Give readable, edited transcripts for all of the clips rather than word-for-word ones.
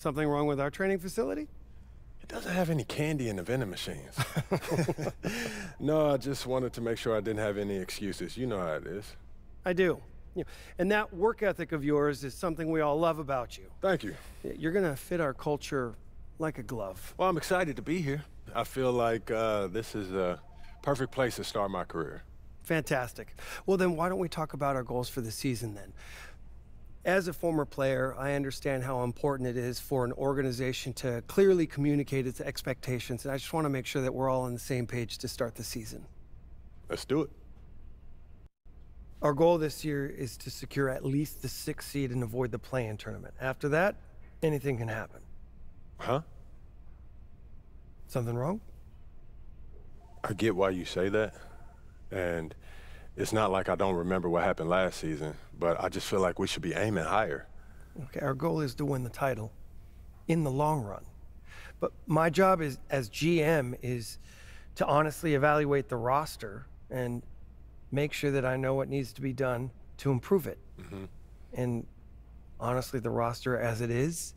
Something wrong with our training facility? It doesn't have any candy in the vending machines. No, I just wanted to make sure I didn't have any excuses. You know how it is. I do. And that work ethic of yours is something we all love about you. Thank you. You're gonna fit our culture like a glove. Well, I'm excited to be here. I feel like this is a perfect place to start my career. Fantastic. Well, then why don't we talk about our goals for the season then? As a former player, I understand how important it is for an organization to clearly communicate its expectations, and I just want to make sure that we're all on the same page to start the season. Let's do it. Our goal this year is to secure at least the 6th seed and avoid the play-in tournament. After that, anything can happen. Huh? Something wrong? I get why you say that, and it's not like I don't remember what happened last season, but I just feel like we should be aiming higher. Okay, our goal is to win the title in the long run. But my job as GM is to honestly evaluate the roster and make sure that I know what needs to be done to improve it. Mm-hmm. And honestly, the roster as it is,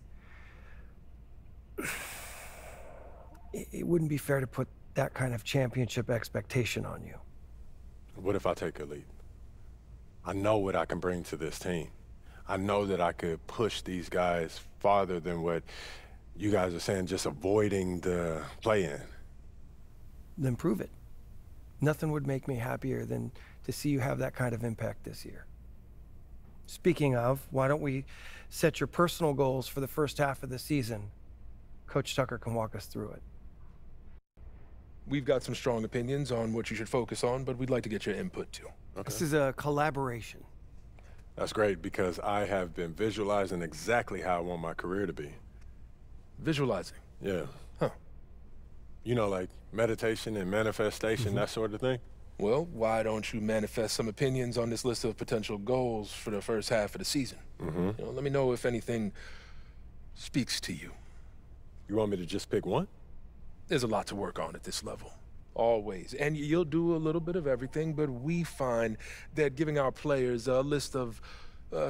it wouldn't be fair to put that kind of championship expectation on you. What if I take a leap? I know what I can bring to this team. I know that I could push these guys farther than what you guys are saying, just avoiding the play-in. Then prove it. Nothing would make me happier than to see you have that kind of impact this year. Speaking of, why don't we set your personal goals for the first half of the season? Coach Tucker can walk us through it. We've got some strong opinions on what you should focus on, but we'd like to get your input too. Okay. This is a collaboration. That's great, because I have been visualizing exactly how I want my career to be. Visualizing? Yeah. Huh. You know, like meditation and manifestation, that sort of thing? Well, why don't you manifest some opinions on this list of potential goals for the first half of the season? Let me know if anything speaks to you. You want me to just pick one? There's a lot to work on at this level, always. And you'll do a little bit of everything, but we find that giving our players a list of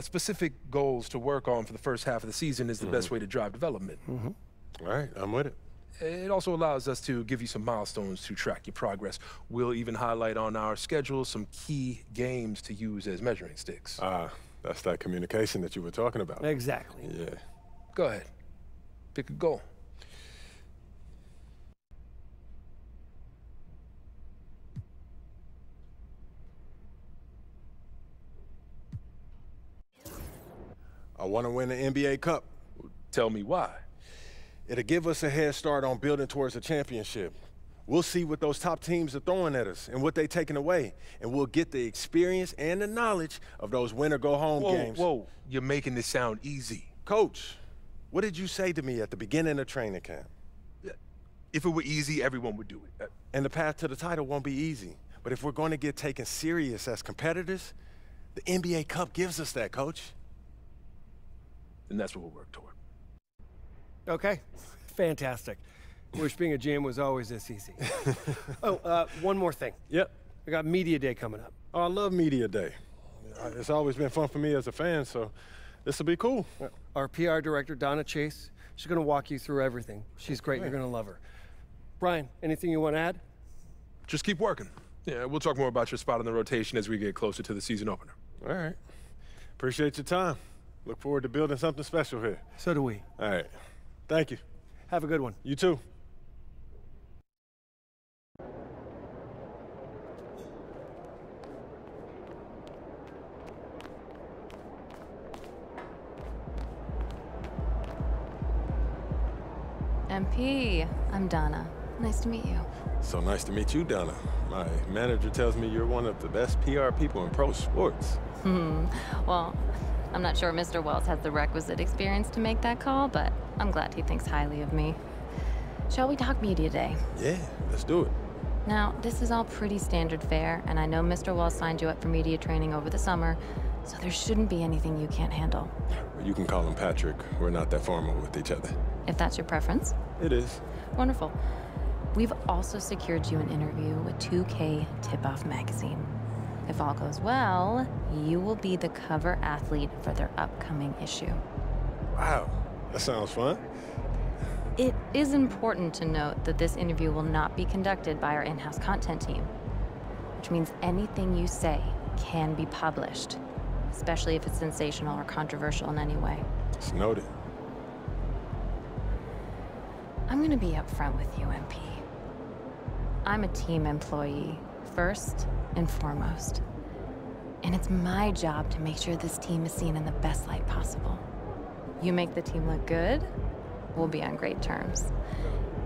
specific goals to work on for the first half of the season is the best way to drive development. All right, I'm with it. It also allows us to give you some milestones to track your progress. We'll even highlight on our schedule some key games to use as measuring sticks. That's that communication that you were talking about. Exactly. Yeah. Go ahead. Pick a goal. I want to win the NBA Cup. Tell me why. It'll give us a head start on building towards a championship. We'll see what those top teams are throwing at us and what they're taking away, and we'll get the experience and the knowledge of those win-or-go-home games. Whoa, you're making this sound easy. Coach, what did you say to me at the beginning of training camp? If it were easy, everyone would do it. And the path to the title won't be easy. But if we're going to get taken serious as competitors, the NBA Cup gives us that, Coach. And that's what we'll work toward. Okay, fantastic. Wish being a GM was always this easy. One more thing. Yep. I got Media Day coming up. Oh, I love Media Day. It's always been fun for me as a fan, so this will be cool. Our PR director, Donna Chase, she's going to walk you through everything. She's great. You're going to love her. Brian, anything you want to add? Just keep working. Yeah, we'll talk more about your spot in the rotation as we get closer to the season opener. All right. Appreciate your time. Look forward to building something special here. So do we. All right. Thank you. Have a good one. You too. MP, I'm Donna. Nice to meet you. So nice to meet you, Donna. My manager tells me you're one of the best PR people in pro sports. Well, I'm not sure Mr. Wells has the requisite experience to make that call, but I'm glad he thinks highly of me. Shall we talk Media Day? Yeah, let's do it. Now, this is all pretty standard fare, and I know Mr. Wells signed you up for media training over the summer, so there shouldn't be anything you can't handle. You can call him Patrick. We're not that formal with each other. If that's your preference. It is. Wonderful. We've also secured you an interview with 2K Tip-Off magazine. If all goes well, you will be the cover athlete for their upcoming issue. Wow. That sounds fun. It is important to note that this interview will not be conducted by our in-house content team, which means anything you say can be published, especially if it's sensational or controversial in any way. It's noted. I'm gonna be upfront with you, MP. I'm a team employee, first and foremost. And it's my job to make sure this team is seen in the best light possible. You make the team look good, we'll be on great terms.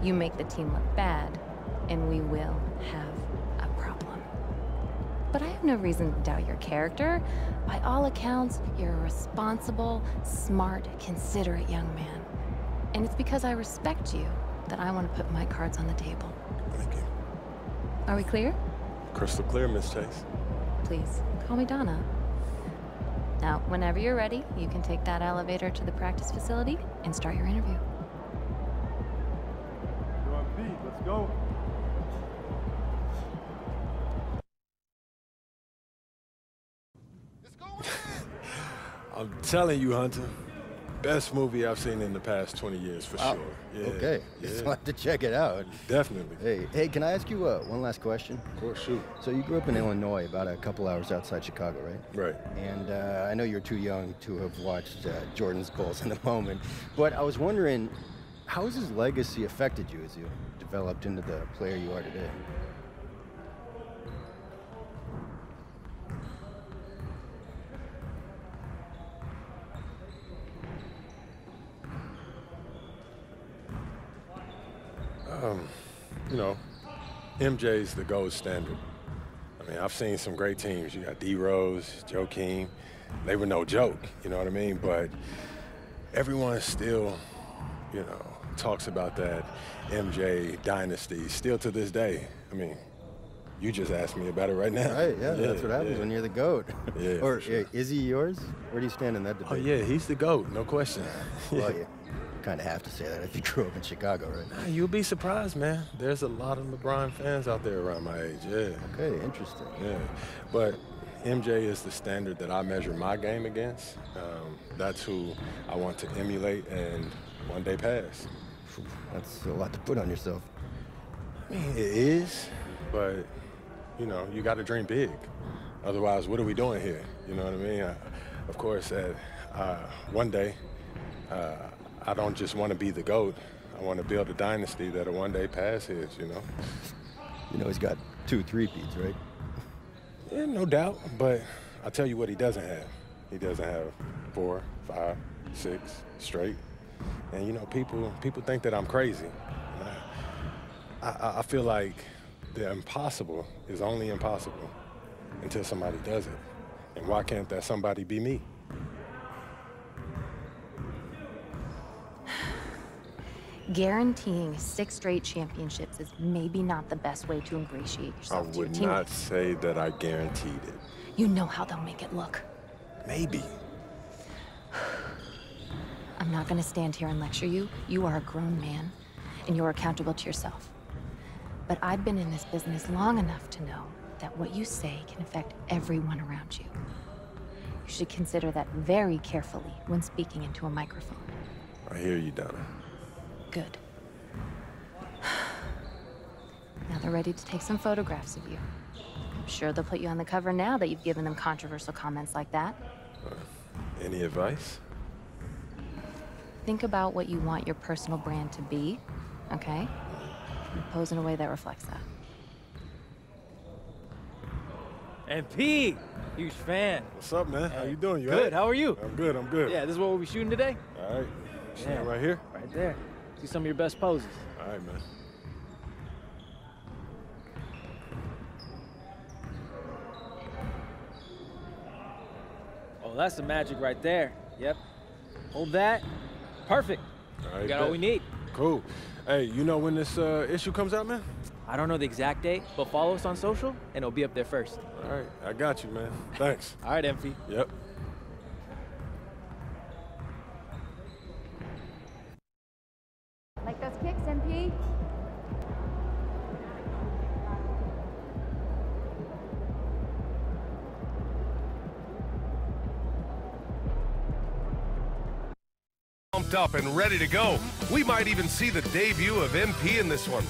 You make the team look bad, and we will have a problem. But I have no reason to doubt your character. By all accounts, you're a responsible, smart, considerate young man. And it's because I respect you that I want to put my cards on the table. Thank you. Are we clear? Crystal clear, Miss Chase. Please, call me Donna. Now, whenever you're ready, you can take that elevator to the practice facility and start your interview. You're on beat, let's go. I'm telling you, Hunter, best movie I've seen in the past 20 years for sure. Yeah, Okay, just want to check it out. definitely. Hey, can I ask you one last question? Of course, shoot. So you grew up in Illinois, about a couple hours outside Chicago, right? Right. And I know you're too young to have watched Jordan's goals in the moment, but I was wondering, how has his legacy affected you as you developed into the player you are today? You know, MJ's the gold standard. I mean, I've seen some great teams. You got D-Rose, Joakim. They were no joke, you know what I mean? But everyone still, you know, talks about that MJ dynasty still to this day. I mean, you just asked me about it right now. Right, yeah, that's what happens when you're the GOAT. Yeah, Or for sure. is he yours? Where do you stand in that debate? Oh, yeah, he's the GOAT, no question. Well, you kind of have to say that if you grew up in Chicago, right? Nah, you'll be surprised, man. There's a lot of LeBron fans out there around my age, yeah. Okay, interesting. Yeah, but MJ is the standard that I measure my game against. That's who I want to emulate and one day pass. Phew, that's a lot to put on yourself. I mean, it is, but, you know, you got to dream big. Otherwise, what are we doing here? You know what I mean? Of course, one day, I don't just want to be the GOAT. I want to build a dynasty that'll one day pass his, you know? You know he's got 2 3-peats, right? Yeah, no doubt, but I'll tell you what he doesn't have. He doesn't have 4, 5, 6 straight. And, you know, people think that I'm crazy. I feel like the impossible is only impossible until somebody does it. And why can't that somebody be me? Guaranteeing 6 straight championships is maybe not the best way to ingratiate I yourself to your would team. not say that I guaranteed it. You know how they'll make it look. Maybe. I'm not gonna stand here and lecture you. You are a grown man, and you're accountable to yourself. But I've been in this business long enough to know that what you say can affect everyone around you. You should consider that very carefully when speaking into a microphone. I hear you, Donna. Good. Now they're ready to take some photographs of you. I'm sure they'll put you on the cover now that you've given them controversial comments like that. Any advice? Think about what you want your personal brand to be, okay? And pose in a way that reflects that. And P, huge fan. What's up, man? How you doing? You Good, all right? how are you? I'm good, I'm good. Yeah, this is what we'll be shooting today? All right. Stand Yeah. right here? Right there. See some of your best poses. All right, man. Oh, that's the magic right there. Yep. Hold that. Perfect. All right, We got all bet. we need. Cool. Hey, you know when this issue comes out, man? I don't know the exact date, but follow us on social, and it'll be up there first. All right, I got you, man. Thanks. All right, MP. Yep. Like those kicks, MP? pumped up and ready to go. We might even see the debut of MP in this one.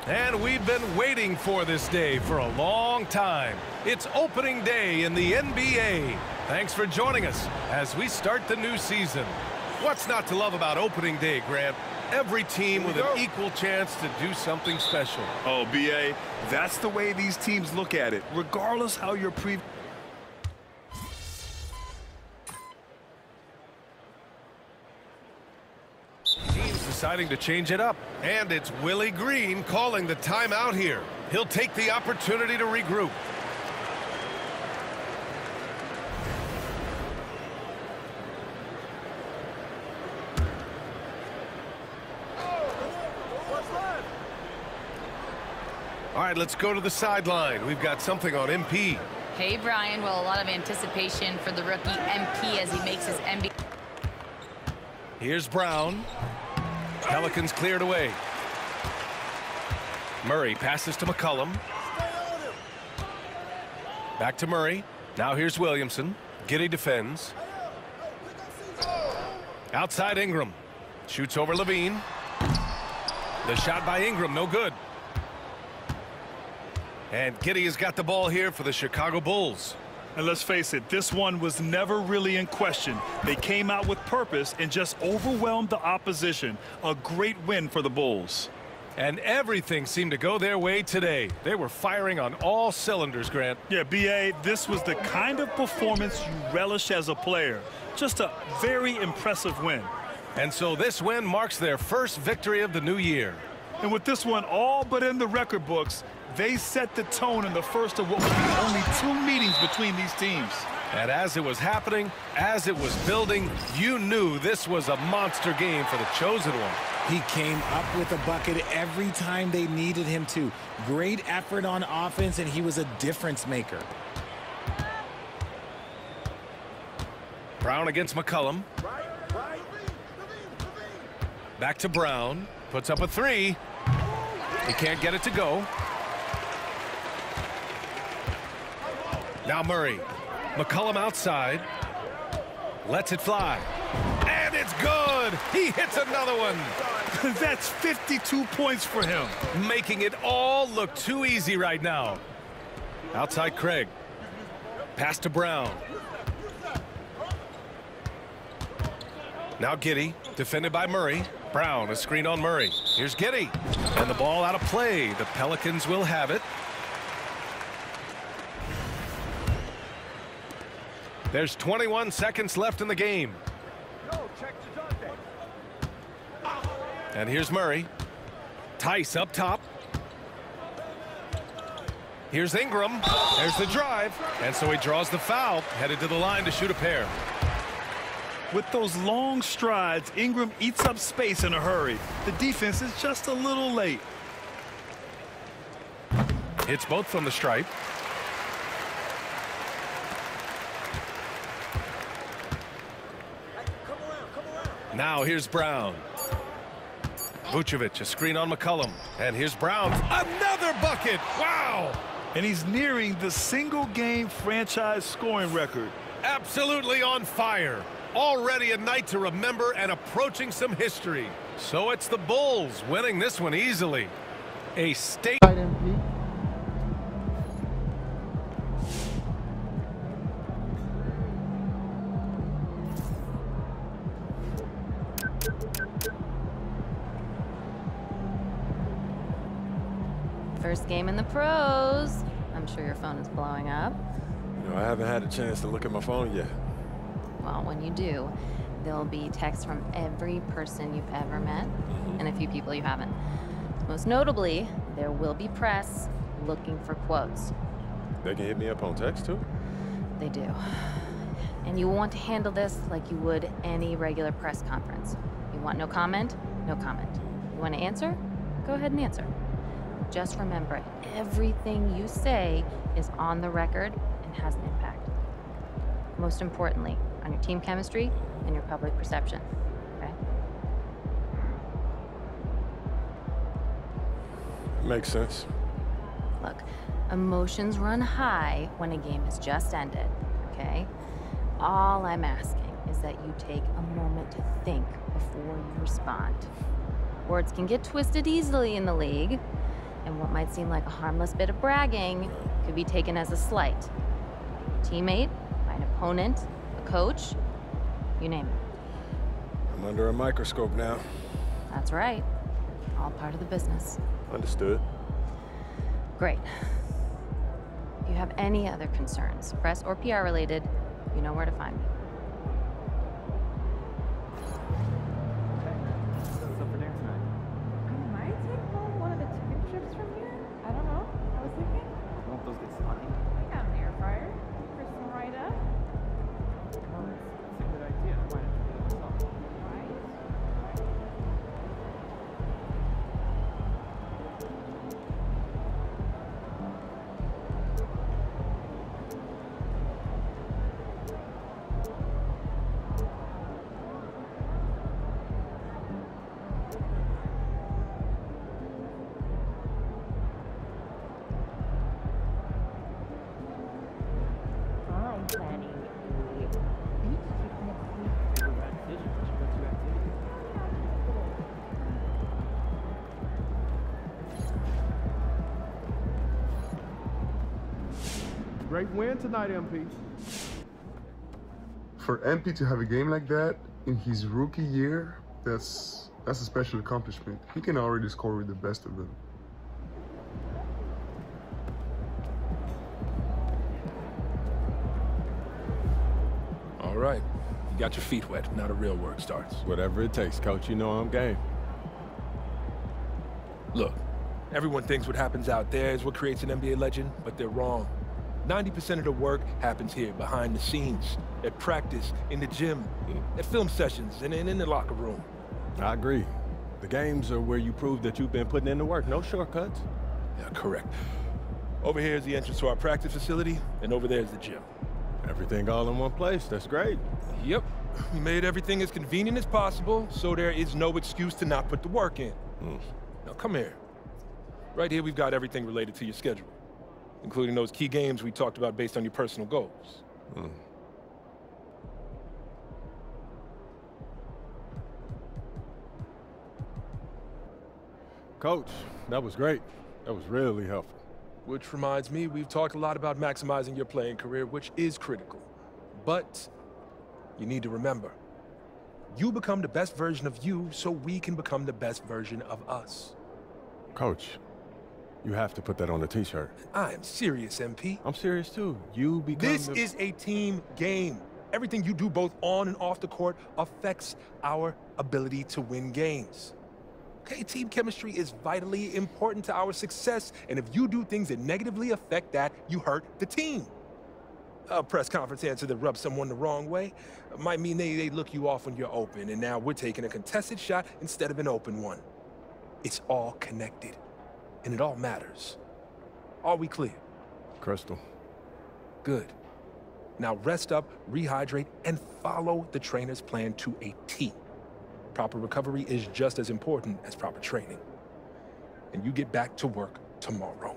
And we've been waiting for this day for a long time. It's opening day in the NBA. Thanks for joining us as we start the new season. What's not to love about opening day, Grant? Every team with an equal chance to do something special. Oh, BA, that's the way these teams look at it, regardless how your Team's deciding to change it up. And it's Willie Green calling the timeout here. He'll take the opportunity to regroup. All right, let's go to the sideline. We've got something on MP. Hey, Brian. Well, a lot of anticipation for the rookie MP as he makes his NBA. Here's Brown. Pelicans cleared away. Murray passes to McCollum. Back to Murray. Now here's Williamson. Giddey defends. Outside Ingram. Shoots over Levine. The shot by Ingram, no good. And Giddey has got the ball here for the Chicago Bulls. And let's face it, this one was never really in question. They came out with purpose and just overwhelmed the opposition. A great win for the Bulls. And everything seemed to go their way today. They were firing on all cylinders, Grant. Yeah, BA, this was the kind of performance you relish as a player. Just a very impressive win. And so this win marks their first victory of the new year. And with this one all but in the record books, they set the tone in the first of what will be only 2 meetings between these teams. And as it was happening, as it was building, you knew this was a monster game for the chosen one. He came up with a bucket every time they needed him to. Great effort on offense, and he was a difference maker. Brown against McCollum. Back to Brown. Puts up a 3. He can't get it to go. Now Murray. McCollum outside. Lets it fly. And it's good. He hits another one. That's 52 points for him. Making it all look too easy right now. Outside Craig. Pass to Brown. Now Giddey. Defended by Murray. Brown, a screen on Murray. Here's Giddey. And the ball out of play. The Pelicans will have it. There's 21 seconds left in the game. And here's Murray. Tice up top. Here's Ingram. There's the drive. And so he draws the foul. Headed to the line to shoot a pair. With those long strides, Ingram eats up space in a hurry. The defense is just a little late. Hits both from the stripe. Now here's Brown. Vucevic, a screen on McCollum. And here's Brown. Another bucket! Wow! And he's nearing the single-game franchise scoring record. Absolutely on fire. Already a night to remember and approaching some history. So it's the Bulls winning this one easily. A state. First game in the pros. I'm sure your phone is blowing up. You know, I haven't had a chance to look at my phone yet. Well, when you do, there'll be texts from every person you've ever met and a few people you haven't. Most notably, there will be press looking for quotes. They can hit me up on text too? They do. And you want to handle this like you would any regular press conference. You want no comment? No comment. You want to answer? Go ahead and answer. Just remember, everything you say is on the record and has an impact. Most importantly, on your team chemistry and your public perception, okay? Makes sense. Look, Emotions run high when a game has just ended, okay? All I'm asking is that you take a moment to think before you respond. Words can get twisted easily in the league, and what might seem like a harmless bit of bragging could be taken as a slight. A teammate, by an opponent, a coach, you name it. I'm under a microscope now. That's right. All part of the business. Understood. Great. If you have any other concerns, press or PR related, you know where to find me. Great win tonight, MP. For MP to have a game like that in his rookie year, that's a special accomplishment. He can already score with the best of them. All right. You got your feet wet. Now the real work starts. Whatever it takes, Coach. You know I'm game. Look, everyone thinks what happens out there is what creates an NBA legend, but they're wrong. 90% of the work happens here, behind the scenes, at practice, in the gym, at film sessions, and in the locker room. I agree. The games are where you prove that you've been putting in the work. No shortcuts. Yeah, correct. Over here is the entrance to our practice facility, and over there is the gym. Everything all in one place. That's great. Yep. We made everything as convenient as possible, so there is no excuse to not put the work in. Now, come here. Right here, we've got everything related to your schedule, including those key games we talked about based on your personal goals. Coach, that was great. That was really helpful. Which reminds me, we've talked a lot about maximizing your playing career, which is critical. But you need to remember, you become the best version of you so we can become the best version of us. Coach, you have to put that on a t-shirt. I am serious, MP. I'm serious too. You become This is a team game. Everything you do both on and off the court affects our ability to win games. Okay, team chemistry is vitally important to our success, and if you do things that negatively affect that, you hurt the team. A press conference answer that rubs someone the wrong way might mean they look you off when you're open, and now we're taking a contested shot instead of an open one. It's all connected, and it all matters. Are we clear? Crystal. Good. Now rest up, rehydrate, and follow the trainer's plan to a T. Proper recovery is just as important as proper training. And you get back to work tomorrow.